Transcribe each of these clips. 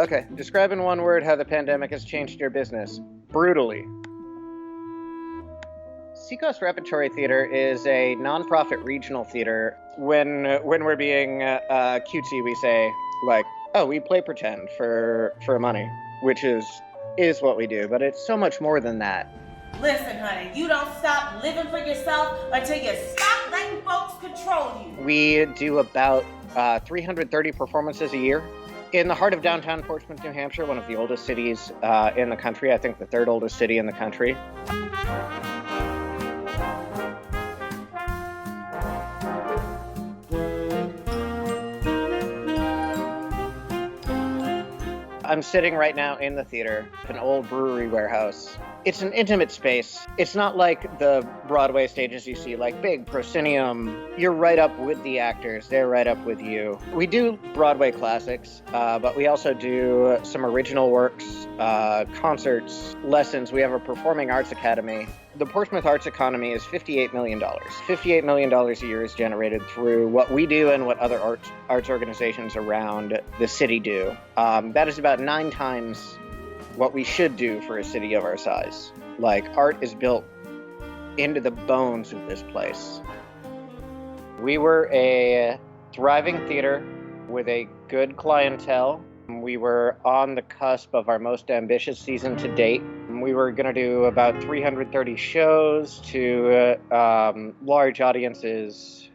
Okay, describe in one word how the pandemic has changed your business. Brutally. Seacoast Repertory Theatre is a nonprofit regional theater. When we're being cutesy, we say, like, oh, we play pretend for money, which is what we do, but it's so much more than that. Listen, honey, you don't stop living for yourself until you stop letting folks control you. We do about 330 performances a year. In the heart of downtown Portsmouth, New Hampshire, one of the oldest cities in the country, I think the third oldest city in the country. I'm sitting right now in the theater, an old brewery warehouse. It's an intimate space. It's not like the Broadway stages you see, like big proscenium. You're right up with the actors. They're right up with you. We do Broadway classics, but we also do some original works, concerts, lessons. We have a performing arts academy. The Portsmouth arts economy is $58 million. $58 million a year is generated through what we do and what other arts organizations around the city do. That is about 9 times what we should do for a city of our size. Like, art is built into the bones of this place. We were a thriving theater with a good clientele. We were on the cusp of our most ambitious season to date. We were going to do about 330 shows to large audiences.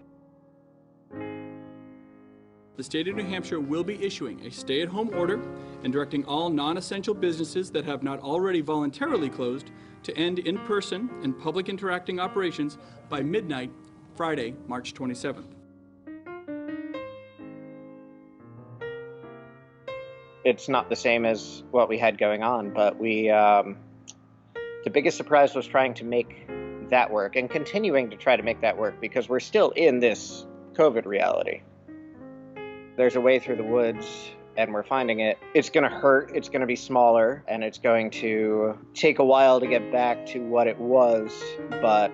The state of New Hampshire will be issuing a stay-at-home order and directing all non-essential businesses that have not already voluntarily closed to end in-person and public interacting operations by midnight, Friday, March 27th. It's not the same as what we had going on, but the biggest surprise was trying to make that work and continuing to try to make that work because we're still in this COVID reality. There's a way through the woods, and we're finding it. It's going to hurt, it's going to be smaller, and it's going to take a while to get back to what it was, but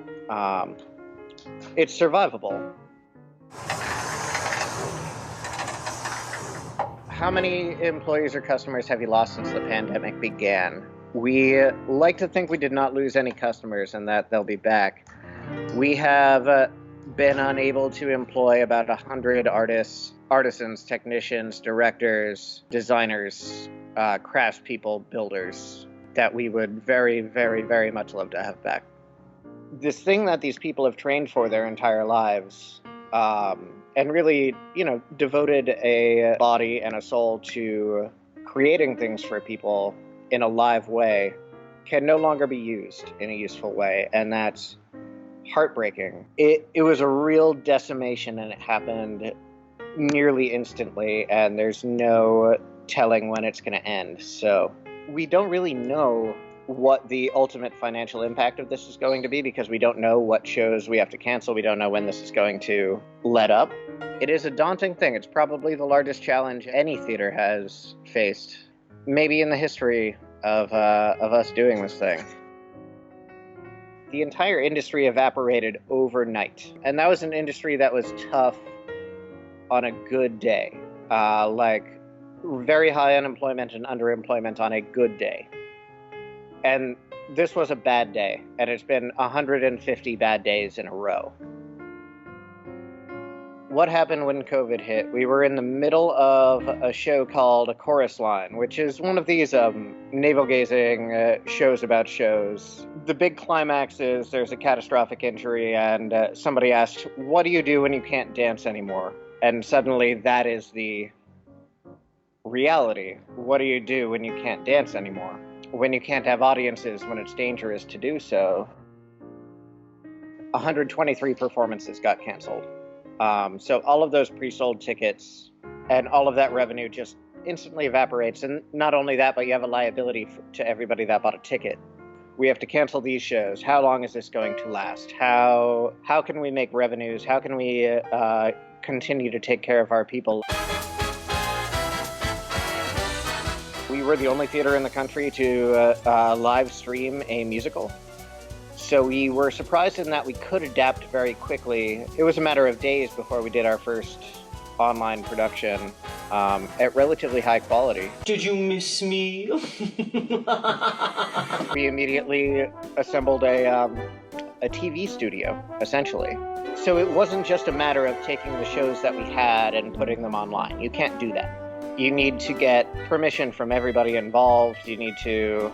it's survivable. How many employees or customers have you lost since the pandemic began? We like to think we did not lose any customers and that they'll be back. We have been unable to employ about 100 artists, artisans, technicians, directors, designers, craftspeople, builders that we would very, very, very much love to have back. This thing that these people have trained for their entire lives, and really, devoted a body and a soul to creating things for people in a live way, can no longer be used in a useful way, and that's heartbreaking. It was a real decimation, and it happened nearly instantly, and there's no telling when it's going to end. So we don't really know what the ultimate financial impact of this is going to be because we don't know what shows we have to cancel. We don't know when this is going to let up. It is a daunting thing. It's probably the largest challenge any theater has faced, maybe in the history of us doing this thing. The entire industry evaporated overnight, and that was an industry that was tough on a good day, like very high unemployment and underemployment on a good day. And this was a bad day, and it's been 150 bad days in a row. What happened when COVID hit? We were in the middle of a show called A Chorus Line, which is one of these navel-gazing shows about shows. The big climax is there's a catastrophic injury, and somebody asks, what do you do when you can't dance anymore? And suddenly that is the reality. What do you do when you can't dance anymore? When you can't have audiences, when it's dangerous to do so. 123 performances got canceled. So all of those pre-sold tickets and all of that revenue just instantly evaporates. And not only that, but you have a liability to everybody that bought a ticket. We have to cancel these shows. How long is this going to last? How can we make revenues? How can we continue to take care of our people? We were the only theater in the country to live stream a musical. So we were surprised in that we could adapt very quickly. It was a matter of days before we did our first online production. at relatively high quality. Did you miss me? We immediately assembled a TV studio, essentially. So it wasn't just a matter of taking the shows that we had and putting them online. You can't do that. You need to get permission from everybody involved. You need to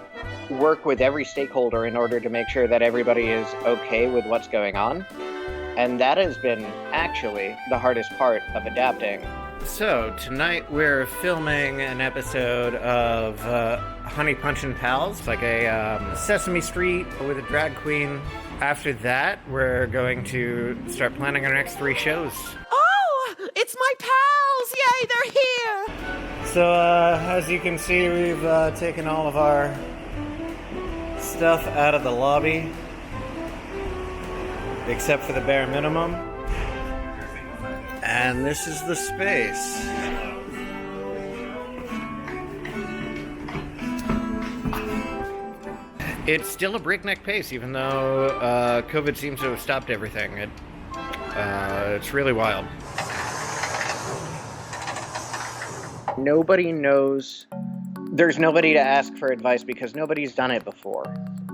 work with every stakeholder in order to make sure that everybody is okay with what's going on. And that has been actually the hardest part of adapting. So tonight we're filming an episode of Honey Punchin' Pals. It's like a Sesame Street with a drag queen. After that, we're going to start planning our next 3 shows. Oh, it's my pals! Yay, they're here! So, as you can see, we've taken all of our stuff out of the lobby, except for the bare minimum. And this is the space. It's still a breakneck pace, even though COVID seems to have stopped everything. It's really wild. Nobody knows. There's nobody to ask for advice because nobody's done it before.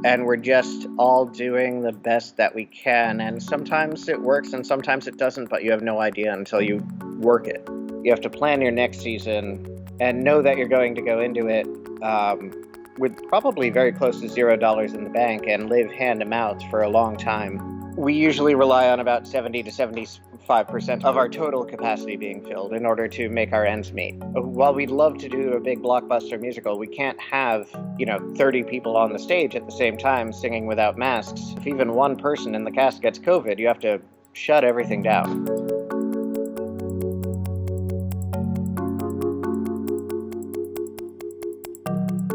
And we're just all doing the best that we can. And sometimes it works and sometimes it doesn't, but you have no idea until you work it. You have to plan your next season and know that you're going to go into it with probably very close to $0 in the bank and live hand to mouth for a long time. We usually rely on about 70 to 75% of our total capacity being filled in order to make our ends meet. While we'd love to do a big blockbuster musical, we can't have, 30 people on the stage at the same time singing without masks. If even one person in the cast gets COVID, you have to shut everything down.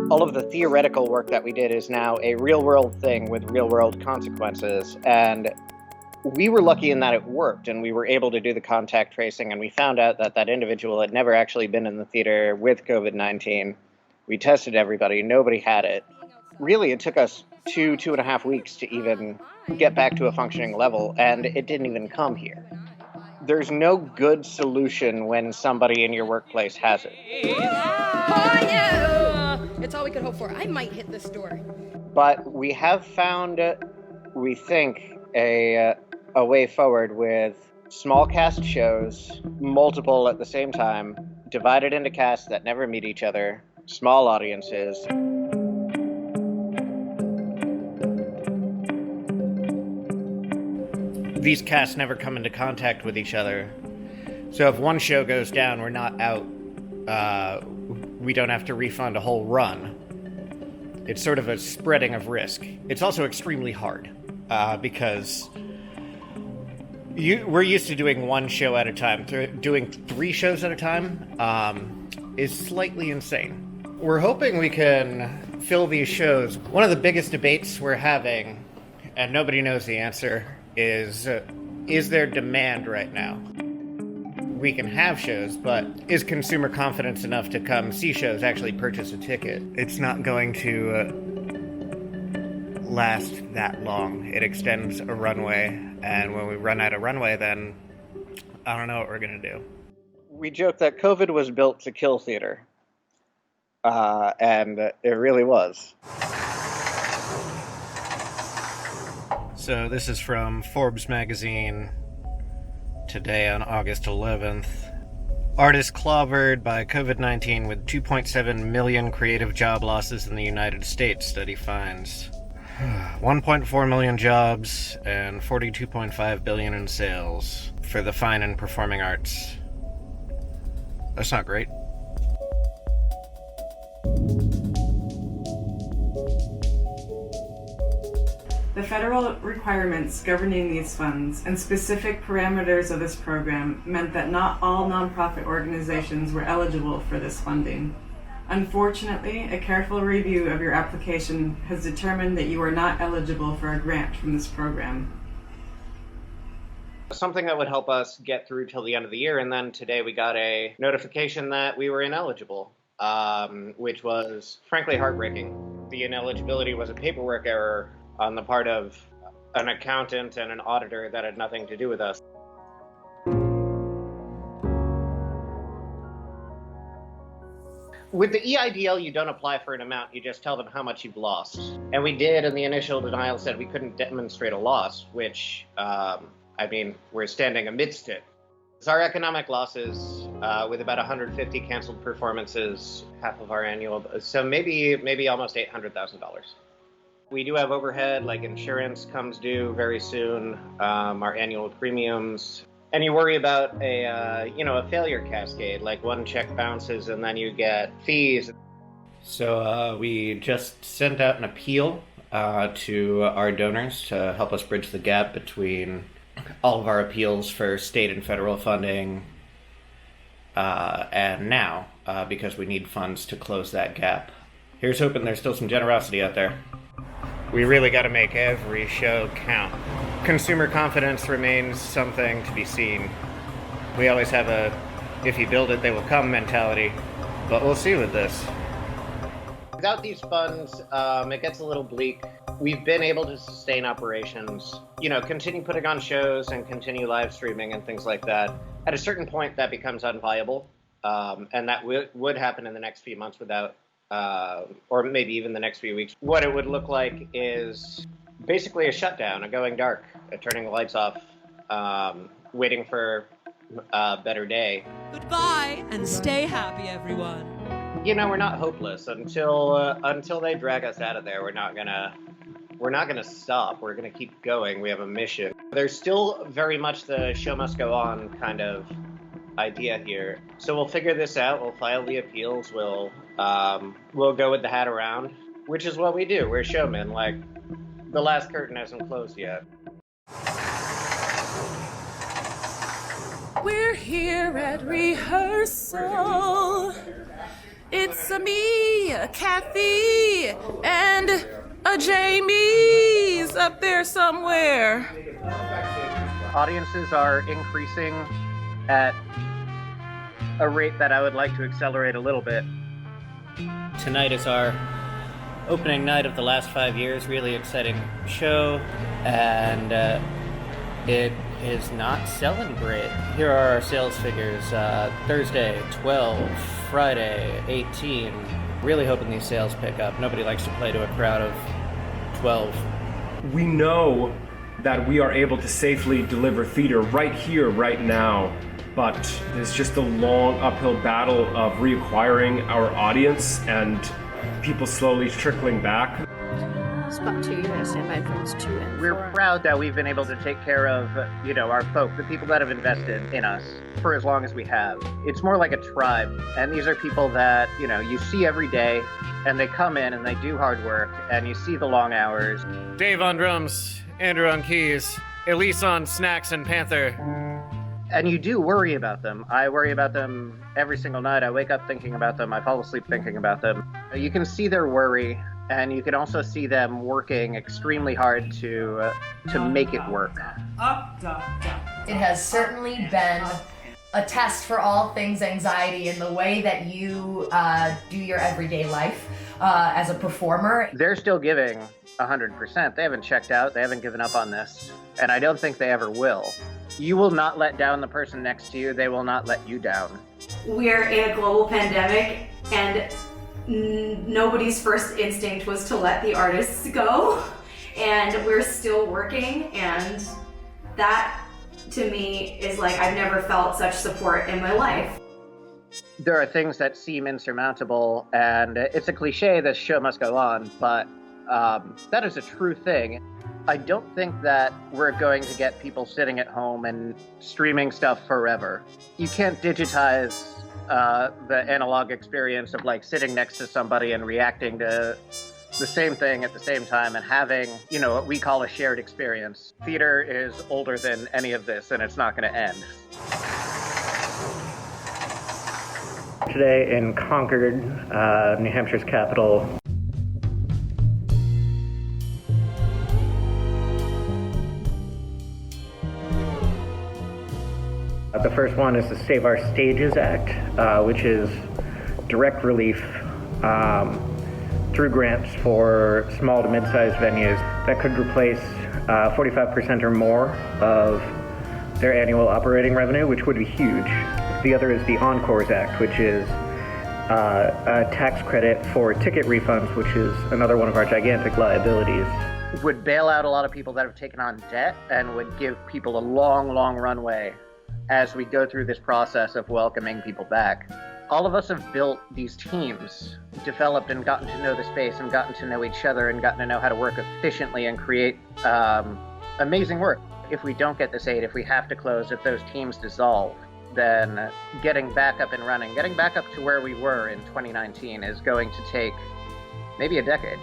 All of the theoretical work that we did is now a real-world thing with real-world consequences, and we were lucky in that it worked, and we were able to do the contact tracing, and we found out that that individual had never actually been in the theater with COVID-19. We tested everybody, nobody had it. Really, it took us 2.5 weeks to even get back to a functioning level, and it didn't even come here. There's no good solution when somebody in your workplace has it. Oh, no! It's all we could hope for. I might hit this door. But we have found, we think, a way forward with small cast shows, multiple at the same time, divided into casts that never meet each other, small audiences. These casts never come into contact with each other. So if one show goes down, we're not out. We don't have to refund a whole run. It's sort of a spreading of risk. It's also extremely hard because we're used to doing one show at a time. Doing 3 shows at a time is slightly insane. We're hoping we can fill these shows. One of the biggest debates we're having, and nobody knows the answer, is there demand right now? We can have shows, but is consumer confidence enough to come see shows, actually purchase a ticket? It's not going to last that long. It extends a runway, and when we run out of runway, then I don't know what we're going to do. We joke that COVID was built to kill theater, and it really was. So this is from Forbes magazine. Today on August 11th. Artists clobbered by COVID-19 with 2.7 million creative job losses in the United States, study finds. 1.4 million jobs and 42.5 billion in sales for the fine and performing arts. That's not great. The federal requirements governing these funds and specific parameters of this program meant that not all nonprofit organizations were eligible for this funding. Unfortunately, a careful review of your application has determined that you are not eligible for a grant from this program. Something that would help us get through till the end of the year, and then today we got a notification that we were ineligible, which was frankly heartbreaking. The ineligibility was a paperwork error on the part of an accountant and an auditor that had nothing to do with us. With the EIDL, you don't apply for an amount, you just tell them how much you've lost. And we did, and the initial denial said we couldn't demonstrate a loss, which, we're standing amidst it. So our economic losses, with about 150 canceled performances, half of our annual, so maybe almost $800,000. We do have overhead, like insurance comes due very soon, our annual premiums. And you worry about a failure cascade, like one check bounces and then you get fees. So we just sent out an appeal to our donors to help us bridge the gap between all of our appeals for state and federal funding and now, because we need funds to close that gap. Here's hoping there's still some generosity out there. We really got to make every show count. Consumer confidence remains something to be seen. We always have a, if you build it, they will come mentality, but we'll see with this. Without these funds, it gets a little bleak. We've been able to sustain operations, continue putting on shows and continue live streaming and things like that. At a certain point, that becomes unviable, and that would happen in the next few months without or maybe even the next few weeks. What it would look like is basically a shutdown, a going dark, a turning the lights off, waiting for a better day. Goodbye and stay happy, everyone. We're not hopeless until they drag us out of there. We're not gonna stop. We're gonna keep going. We have a mission. There's still very much the show must go on kind of idea here. So we'll figure this out. We'll file the appeals. We'll go with the hat around, which is what we do. We're showmen. Like, the last curtain hasn't closed yet. We're here at rehearsal. It's a me, a Kathy, and a Jamie's up there somewhere. Audiences are increasing at a rate that I would like to accelerate a little bit. Tonight is our opening night of the last 5 years. Really exciting show, and it is not selling great. Here are our sales figures. Thursday, 12. Friday, 18. Really hoping these sales pick up. Nobody likes to play to a crowd of 12. We know that we are able to safely deliver theater right here, right now, but there's just a long uphill battle of reacquiring our audience and people slowly trickling back. Spot 2, you're going to stand by frames 2 and 4. We're proud that we've been able to take care of, our folk, the people that have invested in us for as long as we have. It's more like a tribe, and these are people that, you see every day, and they come in and they do hard work, and you see the long hours. Dave on drums, Andrew on keys, Elise on snacks and Panther. And you do worry about them. I worry about them every single night. I wake up thinking about them. I fall asleep thinking about them. You can see their worry, and you can also see them working extremely hard to make it work. It has certainly been a test for all things anxiety in the way that you do your everyday life as a performer. They're still giving 100%. They haven't checked out. They haven't given up on this. And I don't think they ever will. You will not let down the person next to you. They will not let you down. We're in a global pandemic, and nobody's first instinct was to let the artists go. And we're still working, and that to me is like, I've never felt such support in my life. There are things that seem insurmountable, and it's a cliche, this show must go on, but that is a true thing. I don't think that we're going to get people sitting at home and streaming stuff forever. You can't digitize the analog experience of like sitting next to somebody and reacting to the same thing at the same time and having, what we call a shared experience. Theater is older than any of this, and it's not going to end. Today in Concord, New Hampshire's capital. The first one is the Save Our Stages Act, which is direct relief through grants for small to mid-sized venues that could replace 45% or more of their annual operating revenue, which would be huge. The other is the Encores Act, which is a tax credit for ticket refunds, which is another one of our gigantic liabilities. Would bail out a lot of people that have taken on debt and would give people a long, long runway as we go through this process of welcoming people back. All of us have built these teams, developed and gotten to know the space and gotten to know each other and gotten to know how to work efficiently and create amazing work. If we don't get this aid, if we have to close, if those teams dissolve, then getting back up and running, getting back up to where we were in 2019 is going to take maybe a decade.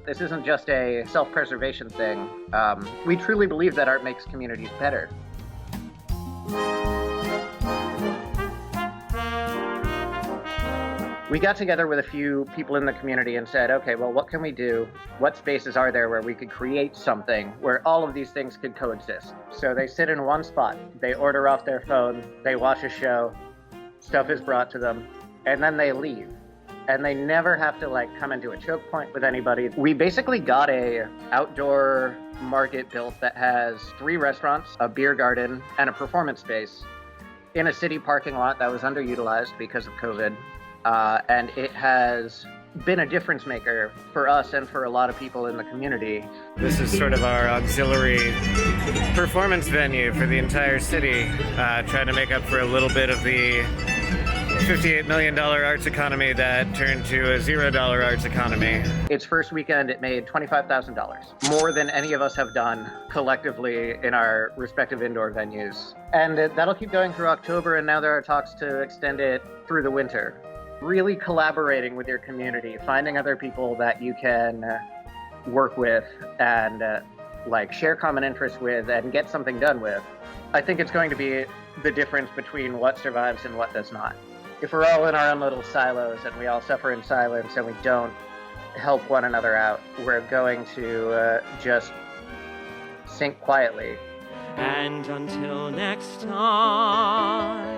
This isn't just a self-preservation thing. We truly believe that art makes communities better. We got together with a few people in the community and said, okay, well, what can we do? What spaces are there where we could create something where all of these things could coexist? So they sit in one spot, they order off their phone, they watch a show, stuff is brought to them, and then they leave. And they never have to come into a choke point with anybody. We basically got a outdoor market built that has 3 restaurants, a beer garden, and a performance space in a city parking lot that was underutilized because of COVID. And it has been a difference maker for us and for a lot of people in the community. This is sort of our auxiliary performance venue for the entire city, trying to make up for a little bit of the $58 million arts economy that turned to a $0 arts economy. Its first weekend, it made $25,000, more than any of us have done collectively in our respective indoor venues. And that'll keep going through October, and now there are talks to extend it through the winter. Really collaborating with your community, finding other people that you can work with and share common interests with and get something done with. I think it's going to be the difference between what survives and what does not. If we're all in our own little silos and we all suffer in silence and we don't help one another out, we're going to just sink quietly. And until next time.